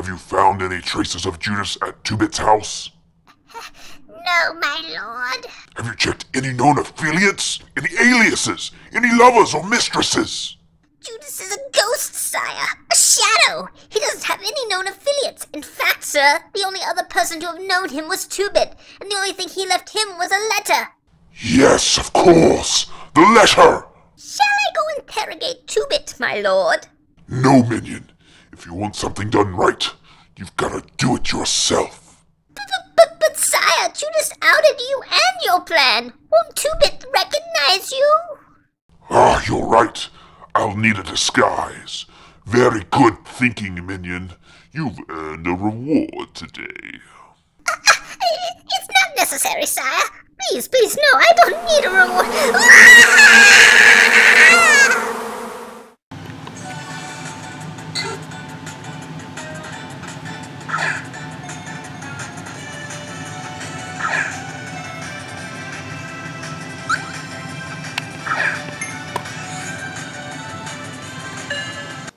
Have you found any traces of Judas at 2-Bit's house? No, my lord. Have you checked any known affiliates? Any aliases? Any lovers or mistresses? Judas is a ghost, sire. A shadow. He doesn't have any known affiliates. In fact, sir, the only other person to have known him was 2-Bit, and the only thing he left him was a letter. Yes, of course. The letter. Shall I go interrogate 2-Bit, my lord? No, minion. If you want something done right, you've got to do it yourself. But sire, Judas outed you and your plan. Won't 2-Bit recognize you? Ah, you're right. I'll need a disguise. Very good thinking, minion. You've earned a reward today. It's not necessary, sire. Please, no, I don't need a reward.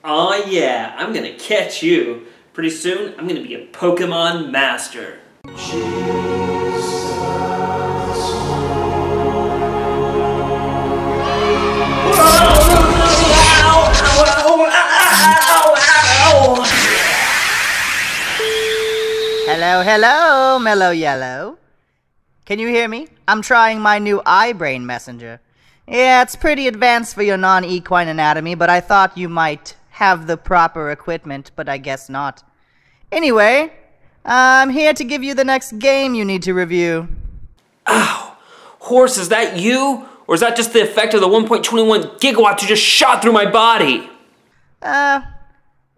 Aw yeah, I'm gonna catch you. Pretty soon, I'm gonna be a Pokemon Master. Hello, Mellow Yellow. Can you hear me? I'm trying my new iBrain messenger. Yeah, it's pretty advanced for your non-equine anatomy, but I thought you might have the proper equipment, but I guess not. Anyway, I'm here to give you the next game you need to review. Ow! Horse, is that you? Or is that just the effect of the 1.21 gigawatts you just shot through my body?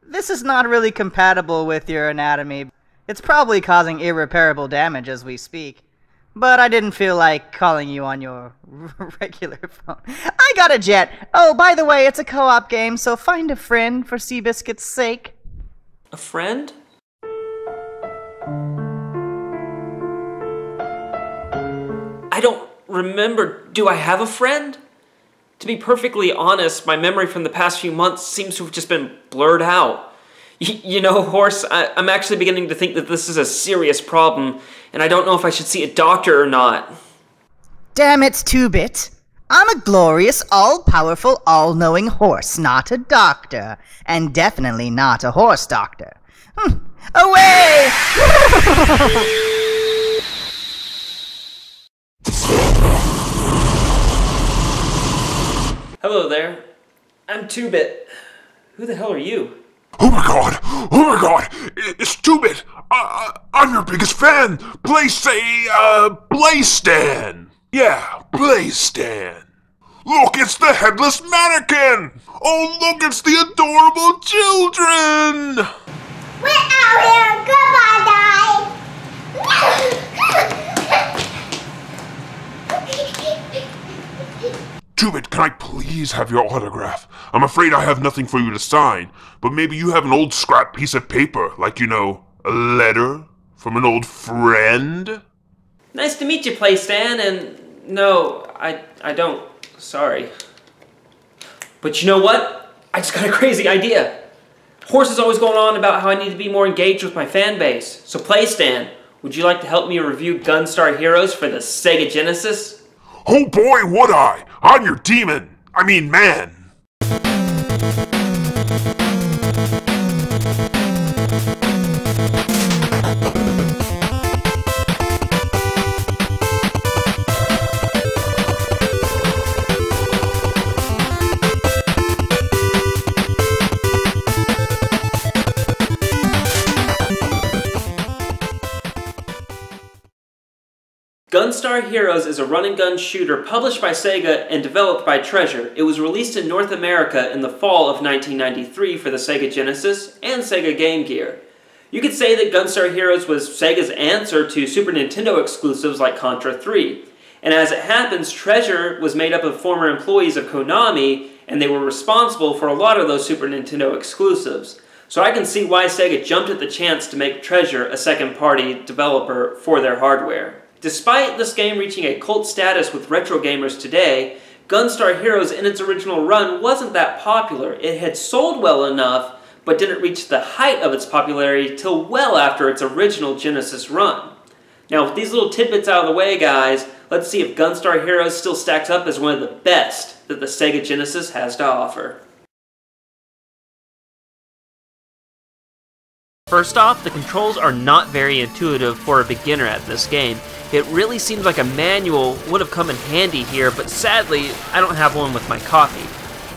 This is not really compatible with your anatomy. It's probably causing irreparable damage as we speak. But I didn't feel like calling you on your regular phone. I got a jet! Oh, by the way, it's a co-op game, so find a friend for Seabiscuit's sake. A friend? I don't remember. Do I have a friend? To be perfectly honest, my memory from the past few months seems to have just been blurred out. You know, Horse, I'm actually beginning to think that this is a serious problem, and I don't know if I should see a doctor or not. Damn it, 2-Bit. I'm a glorious, all-powerful, all-knowing horse, not a doctor. And definitely not a horse doctor. Away! Hello there. I'm 2-Bit. Who the hell are you? Oh my god! Oh my god! It's 2-Bit! I'm your biggest fan! Blaystan! Yeah, Blaystan! Look, it's the headless mannequin! Oh, look, it's the adorable children! We're out here! Goodbye, die! 2-Bit, can I please have your autograph? I'm afraid I have nothing for you to sign, but maybe you have an old scrap piece of paper, like, you know, a letter from an old friend? Nice to meet you, Playstan, and no, I don't. Sorry. But you know what? I just got a crazy idea. Horse is always going on about how I need to be more engaged with my fan base. So Playstan, would you like to help me review Gunstar Heroes for the Sega Genesis? Oh boy, would I! I'm your demon! I mean man! Gunstar Heroes is a run-and-gun shooter published by Sega and developed by Treasure. It was released in North America in the fall of 1993 for the Sega Genesis and Sega Game Gear. You could say that Gunstar Heroes was Sega's answer to Super Nintendo exclusives like Contra 3. And as it happens, Treasure was made up of former employees of Konami, and they were responsible for a lot of those Super Nintendo exclusives. So I can see why Sega jumped at the chance to make Treasure a second-party developer for their hardware. Despite this game reaching a cult status with retro gamers today, Gunstar Heroes in its original run wasn't that popular. It had sold well enough, but didn't reach the height of its popularity till well after its original Genesis run. Now, with these little tidbits out of the way, guys, let's see if Gunstar Heroes still stacks up as one of the best that the Sega Genesis has to offer. First off, the controls are not very intuitive for a beginner at this game. It really seems like a manual would have come in handy here, but sadly, I don't have one with my copy.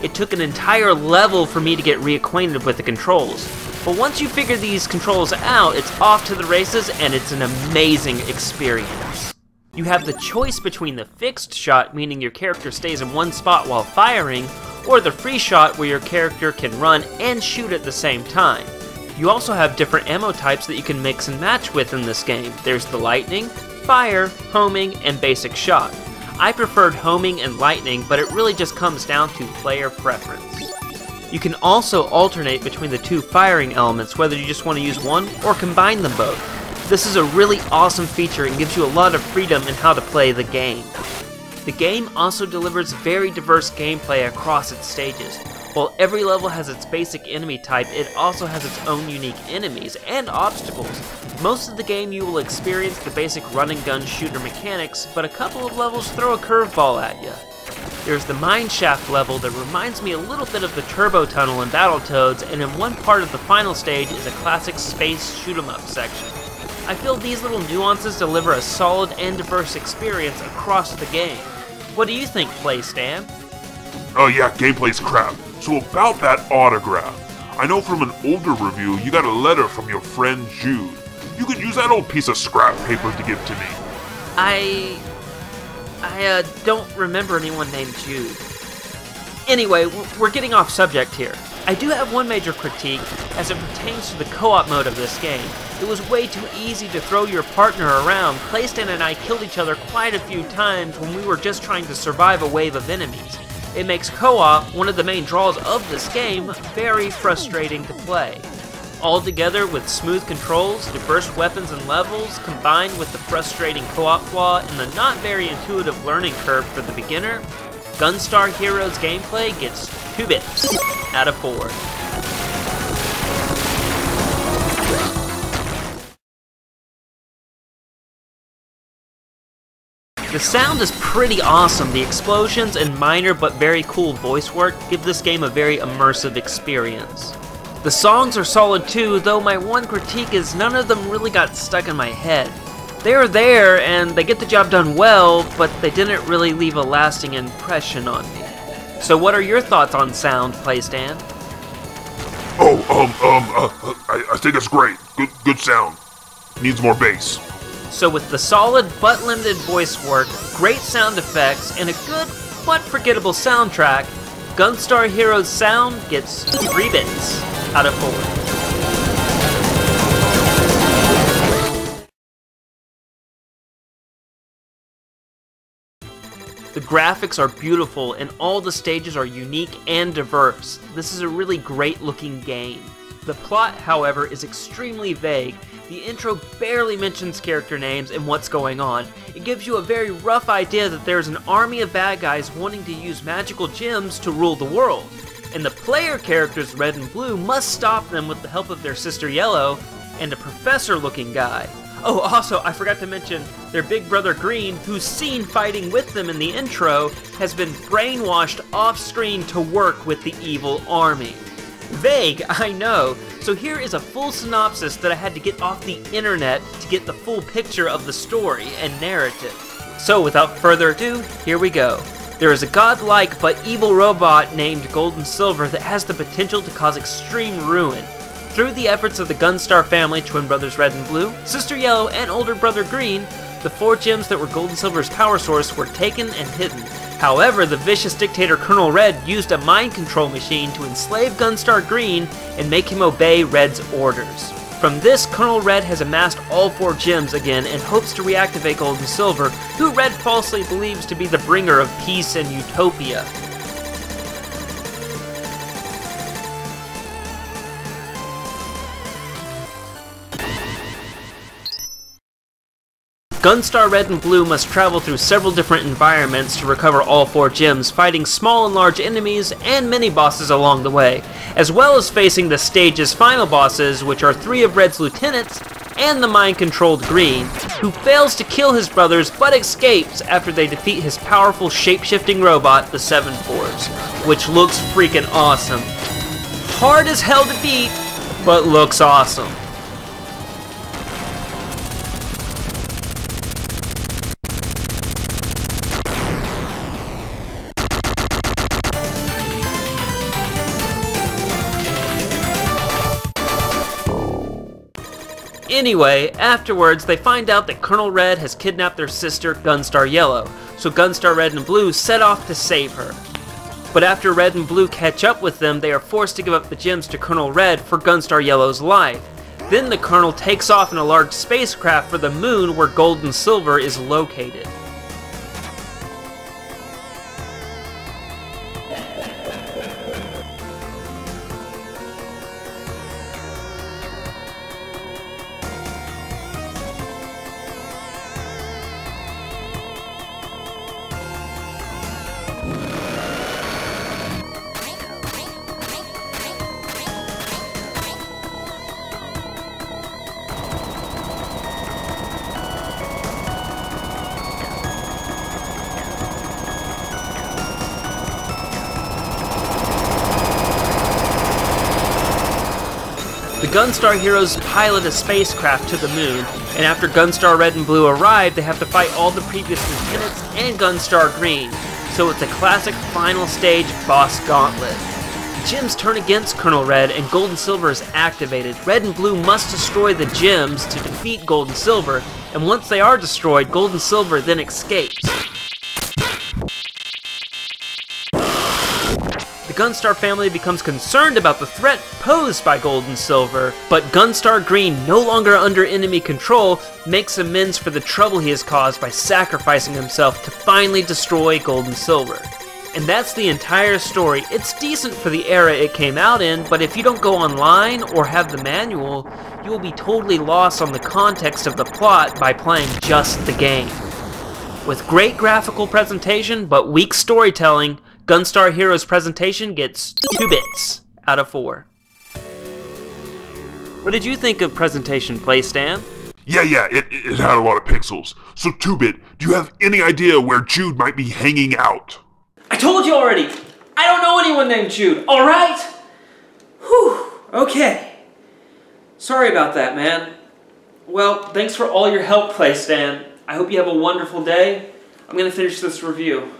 It took an entire level for me to get reacquainted with the controls. But once you figure these controls out, it's off to the races and it's an amazing experience. You have the choice between the fixed shot, meaning your character stays in one spot while firing, or the free shot where your character can run and shoot at the same time. You also have different ammo types that you can mix and match with in this game. There's the lightning, fire, homing, and basic shot. I preferred homing and lightning, but it really just comes down to player preference. You can also alternate between the two firing elements, whether you just want to use one or combine them both. This is a really awesome feature and gives you a lot of freedom in how to play the game. The game also delivers very diverse gameplay across its stages. While every level has its basic enemy type, it also has its own unique enemies and obstacles. Most of the game you will experience the basic run and gun shooter mechanics, but a couple of levels throw a curveball at you. There's the mineshaft level that reminds me a little bit of the turbo tunnel in Battletoads, and in one part of the final stage is a classic space shoot-'em-up section. I feel these little nuances deliver a solid and diverse experience across the game. What do you think, PlayStan? Oh yeah, gameplay's crap. So about that autograph, I know from an older review you got a letter from your friend Jude. You could use that old piece of scrap paper to give to me. I don't remember anyone named Jude. Anyway, we're getting off subject here. I do have one major critique as it pertains to the co-op mode of this game. It was way too easy to throw your partner around. PlayStan and I killed each other quite a few times when we were just trying to survive a wave of enemies. It makes co-op, one of the main draws of this game, very frustrating to play. Altogether, with smooth controls, diverse weapons and levels, combined with the frustrating co-op flaw and the not very intuitive learning curve for the beginner, Gunstar Heroes gameplay gets 2 bits out of 4. The sound is pretty awesome. The explosions and minor but very cool voice work give this game a very immersive experience. The songs are solid too, though my one critique is none of them really got stuck in my head. They're there and they get the job done well, but they didn't really leave a lasting impression on me. So what are your thoughts on sound, PlayStan? I think it's great. Good sound. Needs more bass. So with the solid but limited voice work, great sound effects, and a good but forgettable soundtrack, Gunstar Heroes sound gets 3 bits out of 4. The graphics are beautiful and all the stages are unique and diverse. This is a really great looking game. The plot, however, is extremely vague. The intro barely mentions character names and what's going on. It gives you a very rough idea that there's an army of bad guys wanting to use magical gems to rule the world, and the player characters Red and Blue must stop them with the help of their sister Yellow and a professor-looking guy. Oh, also, I forgot to mention their big brother Green, who's seen fighting with them in the intro, has been brainwashed off-screen to work with the evil army. Vague, I know, so here is a full synopsis that I had to get off the internet to get the full picture of the story and narrative. So without further ado, here we go. There is a godlike but evil robot named Gold and Silver that has the potential to cause extreme ruin. Through the efforts of the Gunstar family, twin brothers Red and Blue, sister Yellow, and older brother Green, the 4 gems that were Gold and Silver's power source were taken and hidden. However, the vicious dictator Colonel Red used a mind control machine to enslave Gunstar Green and make him obey Red's orders. From this, Colonel Red has amassed all 4 gems again and hopes to reactivate Gold and Silver, who Red falsely believes to be the bringer of peace and utopia. Gunstar Red and Blue must travel through several different environments to recover all 4 gems, fighting small and large enemies and mini-bosses along the way, as well as facing the stage's final bosses, which are 3 of Red's lieutenants and the mind-controlled Green, who fails to kill his brothers but escapes after they defeat his powerful shape-shifting robot, the Seven Fours, which looks freaking awesome. Hard as hell to beat, but looks awesome. Anyway, afterwards they find out that Colonel Red has kidnapped their sister Gunstar Yellow, so Gunstar Red and Blue set off to save her. But after Red and Blue catch up with them, they are forced to give up the gems to Colonel Red for Gunstar Yellow's life. Then the Colonel takes off in a large spacecraft for the moon where Gold and Silver is located. The Gunstar heroes pilot a spacecraft to the moon, and after Gunstar Red and Blue arrive, they have to fight all the previous lieutenants and Gunstar Green, so it's a classic final stage boss gauntlet. The gems turn against Colonel Red and Gold and Silver is activated. Red and Blue must destroy the gems to defeat Gold and Silver, and once they are destroyed, Gold and Silver then escapes. The Gunstar family becomes concerned about the threat posed by Gold and Silver, but Gunstar Green, no longer under enemy control, makes amends for the trouble he has caused by sacrificing himself to finally destroy Gold and Silver. And that's the entire story. It's decent for the era it came out in, but if you don't go online or have the manual, you will be totally lost on the context of the plot by playing just the game. With great graphical presentation but weak storytelling, Gunstar Heroes presentation gets 2 bits out of 4. What did you think of presentation, Playstan? Yeah, it had a lot of pixels. So 2-Bit, do you have any idea where Jude might be hanging out? I told you already! I don't know anyone named Jude, alright? Whew, okay. Sorry about that, man. Well, thanks for all your help, Playstan. I hope you have a wonderful day. I'm gonna finish this review.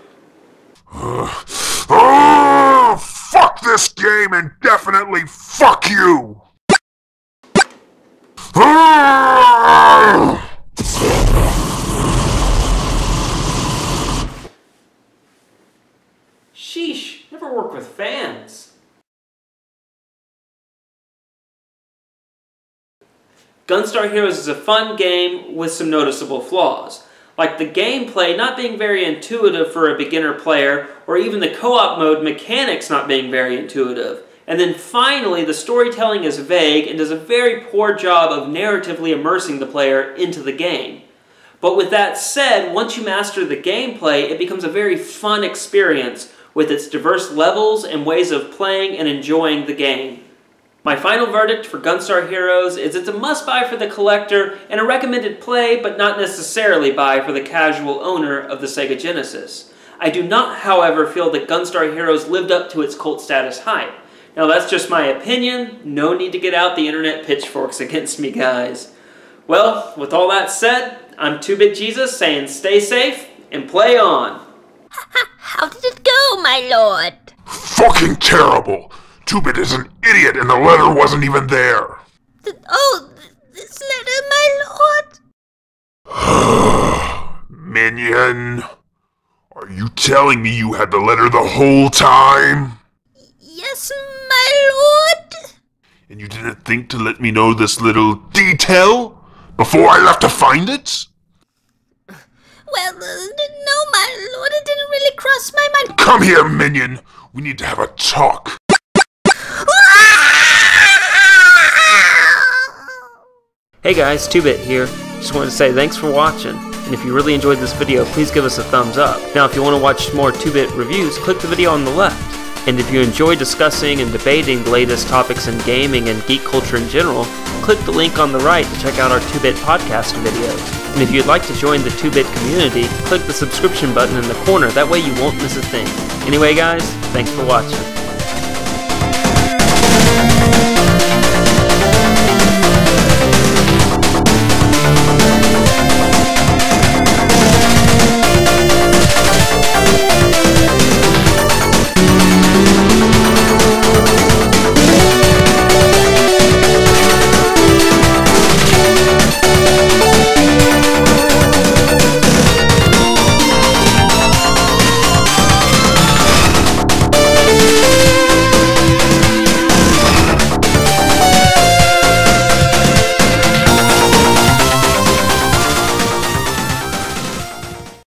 Fuck this game and definitely fuck you! Sheesh, never work with fans. Gunstar Heroes is a fun game with some noticeable flaws, like the gameplay not being very intuitive for a beginner player, or even the co-op mode mechanics not being very intuitive. And then finally, the storytelling is vague and does a very poor job of narratively immersing the player into the game. But with that said, once you master the gameplay, it becomes a very fun experience with its diverse levels and ways of playing and enjoying the game. My final verdict for Gunstar Heroes is it's a must-buy for the collector and a recommended play, but not necessarily buy for the casual owner of the Sega Genesis. I do not, however, feel that Gunstar Heroes lived up to its cult status hype. Now that's just my opinion, no need to get out the internet pitchforks against me, guys. Well, with all that said, I'm 2-Bit Jesus saying stay safe and play on. How did it go, my lord? Fucking terrible! 2-Bit is an idiot and the letter wasn't even there! This letter, my lord? Minion, are you telling me you had the letter the whole time? Yes, my lord? And you didn't think to let me know this little detail before I left to find it? Well, no, my lord, it didn't really cross my mind. Come here, Minion! We need to have a talk. Hey guys, 2-Bit here. Just wanted to say thanks for watching. And if you really enjoyed this video, please give us a thumbs up. Now, if you want to watch more 2-Bit reviews, click the video on the left. And if you enjoy discussing and debating the latest topics in gaming and geek culture in general, click the link on the right to check out our 2-Bit podcast videos. And if you'd like to join the 2-Bit community, click the subscription button in the corner. That way you won't miss a thing. Anyway, guys, thanks for watching.